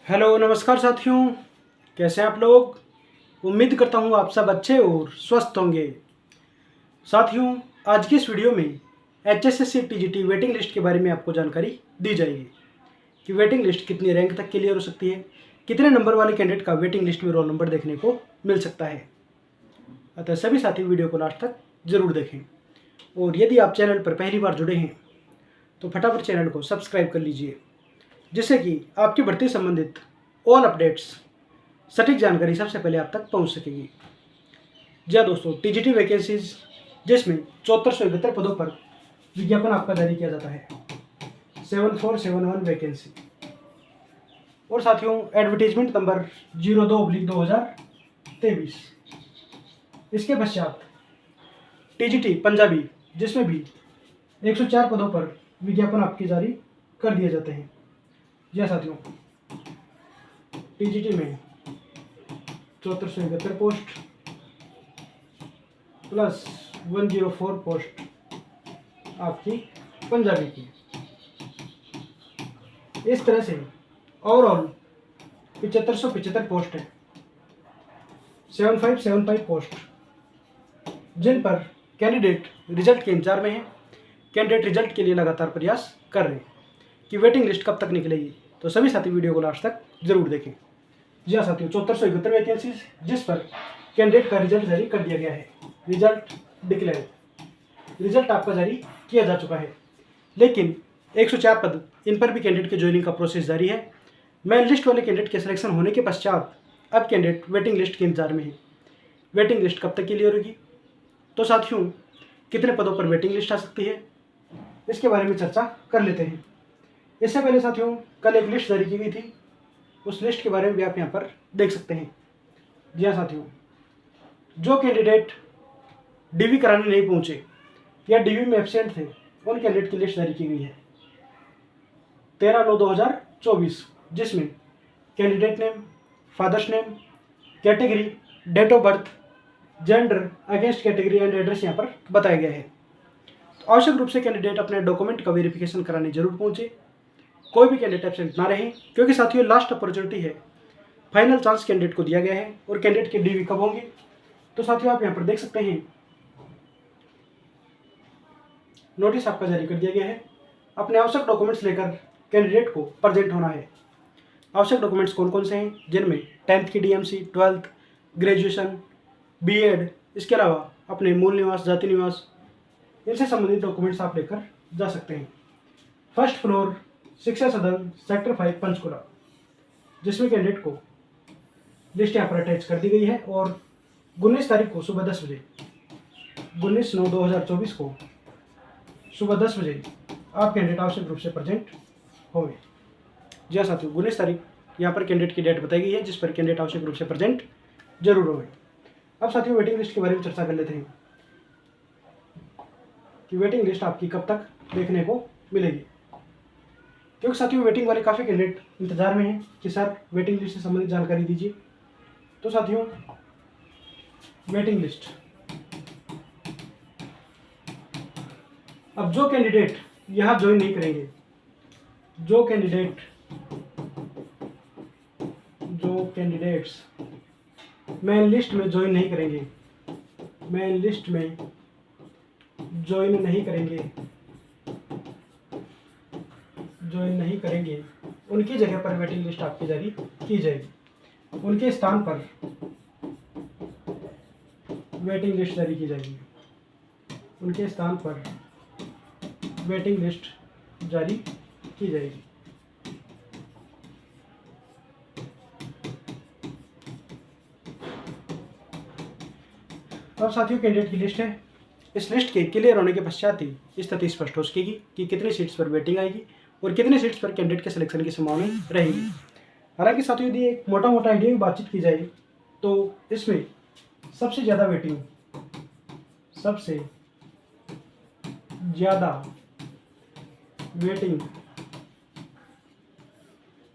Hello नमस्कार साथियों, कैसे हैं आप लोग। उम्मीद करता हूं आप सब अच्छे और स्वस्थ होंगे। साथियों, आज की इस वीडियो में HSSC TGT वेटिंग लिस्ट के बारे में आपको जानकारी दी जाएगी कि वेटिंग लिस्ट कितनी रैंक तक क्लियर हो सकती है, कितने नंबर वाले कैंडिडेट का वेटिंग लिस्ट में रोल नंबर देखने को मिल सकता है। अतः सभी साथी वीडियो को लास्ट तक जरूर देखें और यदि आप चैनल पर पहली बार जुड़े हैं तो फटाफट चैनल को सब्सक्राइब कर लीजिए, जिससे कि आपकी भर्ती संबंधित ऑल अपडेट्स सटीक जानकारी सबसे पहले आप तक पहुंच सकेगी। जी हाँ दोस्तों, TGT वैकेंसीज जिसमें 7471 पदों पर विज्ञापन आपका जारी किया जाता है, 7471 वैकेंसी। और साथियों, एडवर्टीजमेंट नंबर 02/2023। इसके पश्चात TGT पंजाबी जिसमें भी 104 पदों पर विज्ञापन आपके जारी कर दिए जाते हैं। जी हाँ साथियों, TGT में 7471 पोस्ट प्लस 104 पोस्ट आपकी पंजाबी की। इस तरह से ओवरऑल 7575 पोस्ट है, 7575 पोस्ट जिन पर कैंडिडेट रिजल्ट के इंतजार में है। कैंडिडेट रिजल्ट के लिए लगातार प्रयास कर रहे हैं कि वेटिंग लिस्ट कब तक निकलेगी, तो सभी साथी वीडियो को लास्ट तक जरूर देखें। जी हाँ साथियों, 7471 वैकेंसीज जिस पर कैंडिडेट का रिजल्ट जारी कर दिया गया है। रिजल्ट डिक्लेयर, रिजल्ट आपका जारी किया जा चुका है, लेकिन 104 पद इन पर भी कैंडिडेट के ज्वाइनिंग का प्रोसेस जारी है। मेन लिस्ट वाले कैंडिडेट के सिलेक्शन होने के पश्चात अब कैंडिडेट वेटिंग लिस्ट के इंतजार में है। वेटिंग लिस्ट कब तक क्लियर होगी, तो साथियों कितने पदों पर वेटिंग लिस्ट आ सकती है, इसके बारे में चर्चा कर लेते हैं। इससे पहले साथियों, कल एक लिस्ट जारी की गई थी, उस लिस्ट के बारे में भी आप यहाँ पर देख सकते हैं। जी हाँ साथियों, जो कैंडिडेट DV कराने नहीं पहुंचे या DV में एब्सेंट थे, उन कैंडिडेट की लिस्ट जारी की गई है 13/9/2024, जिसमें candidate name, father's name, category, date of birth, gender, against category and address यहाँ पर बताया गया है। तो आवश्यक रूप से कैंडिडेट अपने डॉक्यूमेंट का वेरिफिकेशन कराने जरूर पहुंचे। कोई भी कैंडिडेट एब्सेंट ना रहे, क्योंकि साथियों लास्ट अपॉर्चुनिटी है, फाइनल चांस कैंडिडेट को दिया गया है। और कैंडिडेट के DV कब होंगे, तो साथियों आप यहाँ पर देख सकते हैं, नोटिस आपका जारी कर दिया गया है। अपने आवश्यक डॉक्यूमेंट्स लेकर कैंडिडेट को प्रेजेंट होना है। आवश्यक डॉक्यूमेंट्स कौन कौन से हैं, जिनमें 10th की DMC, 12th, ग्रेजुएशन, B.Ed, इसके अलावा अपने मूल निवास, जाति निवास, इनसे संबंधित डॉक्यूमेंट्स आप लेकर जा सकते हैं। फर्स्ट फ्लोर, शिक्षा सदन, सेक्टर 5, पंचकुला, जिसमें कैंडिडेट को लिस्ट यहाँ पर अटैच कर दी गई है। और 19 तारीख को सुबह 10 बजे, 19/9/2024 को सुबह 10 बजे आप कैंडिडेट आवश्यक रूप से प्रेजेंट होंगे। जी हाँ साथियों, 19 तारीख यहाँ पर कैंडिडेट की डेट बताई गई है, जिस पर कैंडिडेट आवश्यक रूप से प्रेजेंट जरूर होंगे। अब साथियों वेटिंग लिस्ट के बारे में चर्चा कर लेते हैं कि वेटिंग लिस्ट आपकी कब तक देखने को मिलेगी, क्योंकि साथियों वेटिंग वाले काफ़ी कैंडिडेट इंतजार में हैं कि सर वेटिंग लिस्ट से संबंधित जानकारी दीजिए। तो साथियों वेटिंग लिस्ट, अब जो यहाँ ज्वाइन नहीं करेंगे, जो कैंडिडेट्स मेन लिस्ट में ज्वाइन नहीं करेंगे, उनकी जगह पर वेटिंग लिस्ट आपकी जारी की जाएगी। उनके स्थान पर वेटिंग लिस्ट जारी की जाएगी। अब साथियों कैंडिडेट की लिस्ट है। इस लिस्ट के क्लियर होने के पश्चात ही स्थिति स्पष्ट हो सकेगी कि कितनी सीट्स पर वेटिंग आएगी और कितनी सीट्स पर कैंडिडेट के सिलेक्शन की संभावना रहेगी। हालांकि साथियों यदि एक मोटा आइडिया की बातचीत की जाए तो इसमें सबसे ज़्यादा वेटिंग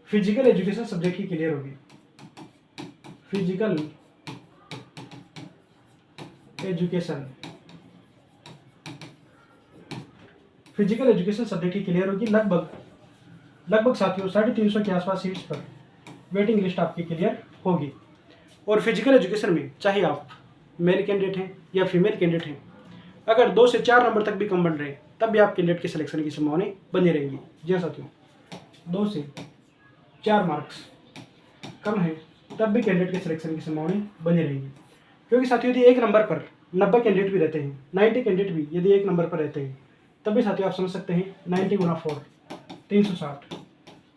फिजिकल एजुकेशन सब्जेक्ट की क्लियर होगी। फिजिकल एजुकेशन सब्जेक्ट की क्लियर होगी। लगभग साथियों 350 के आसपास सीट्स पर वेटिंग लिस्ट आपकी क्लियर होगी। और फिजिकल एजुकेशन में चाहे आप मेल कैंडिडेट हैं या फीमेल कैंडिडेट हैं, अगर 2 से 4 नंबर तक भी कम बन रहे हैं तब भी आप कैंडिडेट के सिलेक्शन की संभावना बनी रहेंगी। जी हाँ साथियों, 2 से 4 मार्क्स कम है तब भी कैंडिडेट के सिलेक्शन की संभावना बनी रहेगी। क्योंकि साथियों यदि एक नंबर पर 90 कैंडिडेट भी रहते हैं, 90 कैंडिडेट भी यदि एक नंबर पर रहते हैं, तब भी साथियों आप समझ सकते हैं 90 गुना 4 360।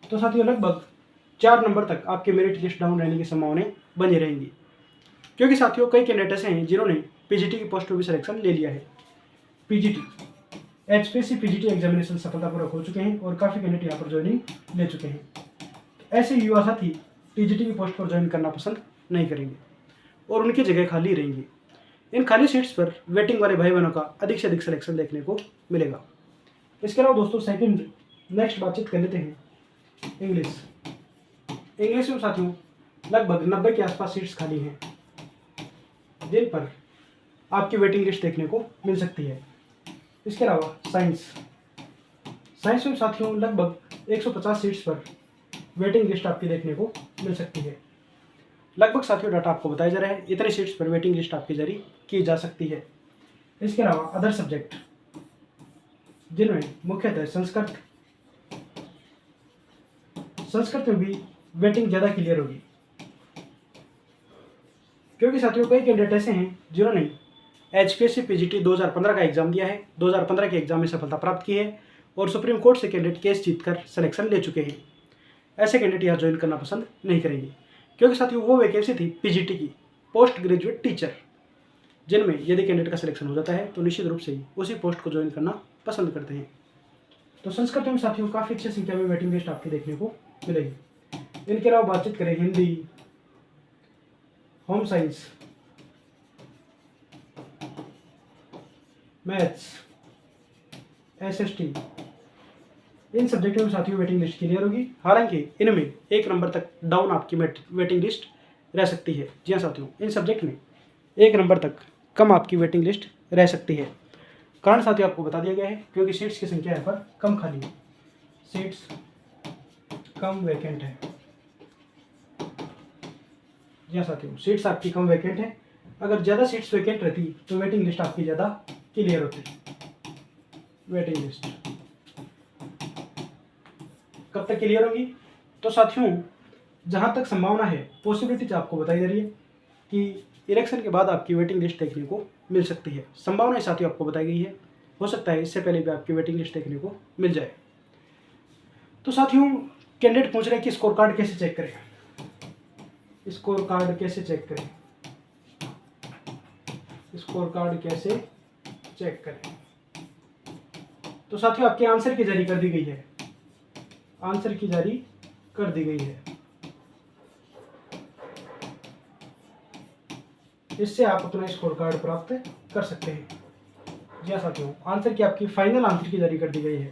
तो साथियों लगभग 4 नंबर तक आपके मेरिट लिस्ट डाउन रहने की संभावना बनी रहेंगी। क्योंकि साथियों कई कैंडिडेट ऐसे हैं जिन्होंने पीजीटी की पोस्ट पर भी सिलेक्शन ले लिया है। पीजीटी एचपीएससी पीजीटी एग्जामिनेशन सफलतापूर्वक हो चुके हैं और काफ़ी कैंडिडेट यहाँ पर ज्वाइनिंग ले चुके हैं। तो ऐसे युवा साथी टीजीटी की पोस्ट पर ज्वाइन करना पसंद नहीं करेंगे और उनकी जगह खाली रहेंगी। इन खाली सीट्स पर वेटिंग वाले भाई बहनों का अधिक से अधिक सिलेक्शन देखने को मिलेगा। इसके अलावा दोस्तों नेक्स्ट बातचीत कर लेते हैं इंग्लिश में साथियों लगभग 90 के आसपास सीट्स खाली हैं जिन पर आपकी वेटिंग लिस्ट देखने को मिल सकती है। इसके अलावा साइंस में साथियों लगभग 150 सीट्स पर वेटिंग लिस्ट आपकी देखने को मिल सकती है। लगभग साथियों डाटा आपको बताया जा रहा है, इतने सीट्स पर वेटिंग लिस्ट आपकी जारी की जा सकती है। इसके अलावा अदर सब्जेक्ट जिनमें मुख्यतः संस्कृत में भी वेटिंग ज़्यादा क्लियर होगी। क्योंकि साथियों कई कैंडिडेट ऐसे हैं जिन्होंने एचपीएससी पीजीटी 2015 का एग्जाम दिया है, 2015 के एग्जाम में सफलता प्राप्त की है और सुप्रीम कोर्ट से कैंडिडेट केस जीतकर सिलेक्शन ले चुके हैं। ऐसे कैंडिडेट यहाँ ज्वाइन करना पसंद नहीं करेंगे। क्योंकि साथियों वो वैकेंसी थी पीजीटी की पोस्ट ग्रेजुएट टीचर, जिनमें यदि कैंडिडेट का सिलेक्शन हो जाता है तो निश्चित रूप से ही उसी पोस्ट को ज्वाइन करना पसंद करते हैं। तो संस्कृत में साथियों काफ़ी अच्छी संख्या में वेटिंग लिस्ट आपकी देखने को मिलेगी। इनके अलावा बातचीत करें Hindi, home science, maths, SST, इन सब्जेक्टों में साथियों वेटिंग लिस्ट क्लियर होगी। हालांकि इनमें 1 नंबर तक डाउन आपकी वेटिंग लिस्ट रह सकती है। जी हाँ साथियों, इन सब्जेक्ट में 1 नंबर तक कम आपकी वेटिंग लिस्ट रह सकती है। कारण साथियों आपको बता दिया गया है क्योंकि सीट्स की संख्या यहाँ पर कम खाली है, सीट्स कम वैकेंट है। जी हाँ साथियों, सीट्स आपकी कम वैकेंट है। अगर ज़्यादा सीट्स वैकेंट रहती तो वेटिंग लिस्ट आपकी ज़्यादा क्लियर होती। वेटिंग लिस्ट कब तक क्लियर होगी? तो साथियों जहाँ तक संभावना है, पॉसिबिलिटीज आपको बताई जा रही है कि इलेक्शन के बाद आपकी वेटिंग लिस्ट देखने को मिल सकती है। संभावना साथियों आपको बताई गई है, हो सकता है इससे पहले भी आपकी वेटिंग लिस्ट देखने को मिल जाए। तो साथियों कैंडिडेट पूछ रहे हैं कि स्कोर कार्ड कैसे चेक करें, स्कोर कार्ड कैसे चेक करें, स्कोर कार्ड कैसे चेक करें। तो साथियों आपके आंसर की जारी कर दी गई है, आंसर की जारी कर दी गई है। इससे आप अपना स्कोर कार्ड प्राप्त कर सकते हैं। जी हाँ साथियों, आंसर की आपकी फाइनल आंसर की जारी कर दी गई है,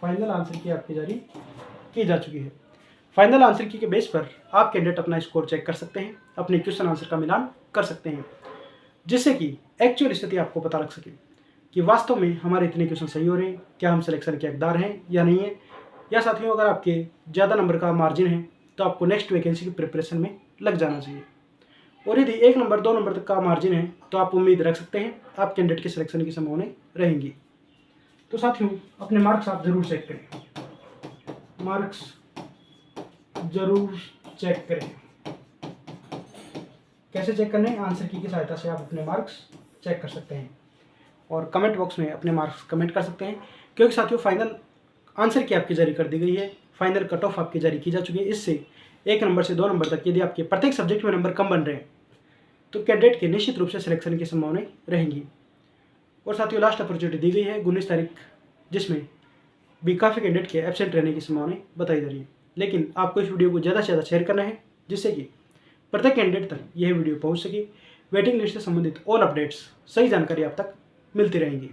फाइनल आंसर की आपकी जारी की जा चुकी है। फाइनल आंसर की के बेस पर आप कैंडिडेट अपना स्कोर चेक कर सकते हैं, अपने क्वेश्चन आंसर का मिलान कर सकते हैं, जिससे कि एक्चुअल स्थिति आपको पता लग सके कि वास्तव में हमारे इतने क्वेश्चन सही हो रहे हैं, क्या हम सिलेक्शन के हकदार हैं या नहीं है। या साथियों अगर आपके ज़्यादा नंबर का मार्जिन है तो आपको नेक्स्ट वैकेंसी की प्रिपरेशन में लग जाना चाहिए। और यदि 1 नंबर 2 नंबर तक का मार्जिन है तो आप उम्मीद रख सकते हैं आप कैंडिडेट के सिलेक्शन की संभावना रहेंगी। तो साथियों अपने मार्क्स आप ज़रूर चेक करें, मार्क्स ज़रूर चेक करें। कैसे चेक करने हैं? आंसर की सहायता से आप अपने मार्क्स चेक कर सकते हैं और कमेंट बॉक्स में अपने मार्क्स कमेंट कर सकते हैं। क्योंकि साथियों फाइनल आंसर की आपकी जारी कर दी गई है, फाइनल कट ऑफ आपकी जारी की जा चुकी है। इससे 1 नंबर से 2 नंबर तक यदि आपके प्रत्येक सब्जेक्ट में नंबर कम बन रहे हैं तो कैंडिडेट के निश्चित रूप से सिलेक्शन की संभावनाएं रहेंगी। और साथियों लास्ट अपॉर्चुनिटी दी गई है 19 तारीख, जिसमें भी काफ़ी कैंडिडेट के एब्सेंट रहने की संभावनाएं बताई जा रही है। लेकिन आपको इस वीडियो को ज़्यादा से ज़्यादा शेयर करना है, जिससे कि प्रत्येक कैंडिडेट तक यह वीडियो पहुँच सके। वेटिंग लिस्ट से संबंधित ऑल अपडेट्स, सही जानकारी आप तक मिलती रहेंगी।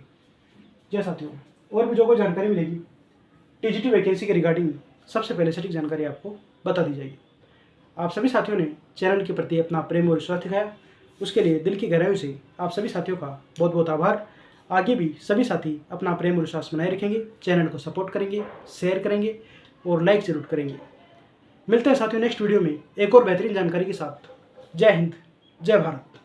जी साथियों, और भी जो कोई जानकारी मिलेगी टीजीटी वैकेंसी के रिगार्डिंग, सबसे पहले सटीक जानकारी आपको बता दी जाएगी। आप सभी साथियों ने चैनल के प्रति अपना प्रेम और विश्वास दिखाया, उसके लिए दिल की गहराइयों से आप सभी साथियों का बहुत बहुत आभार। आगे भी सभी साथी अपना प्रेम और विश्वास बनाए रखेंगे, चैनल को सपोर्ट करेंगे, शेयर करेंगे और लाइक जरूर करेंगे। मिलते हैं साथियों नेक्स्ट वीडियो में एक और बेहतरीन जानकारी के साथ। जय हिंद, जय भारत।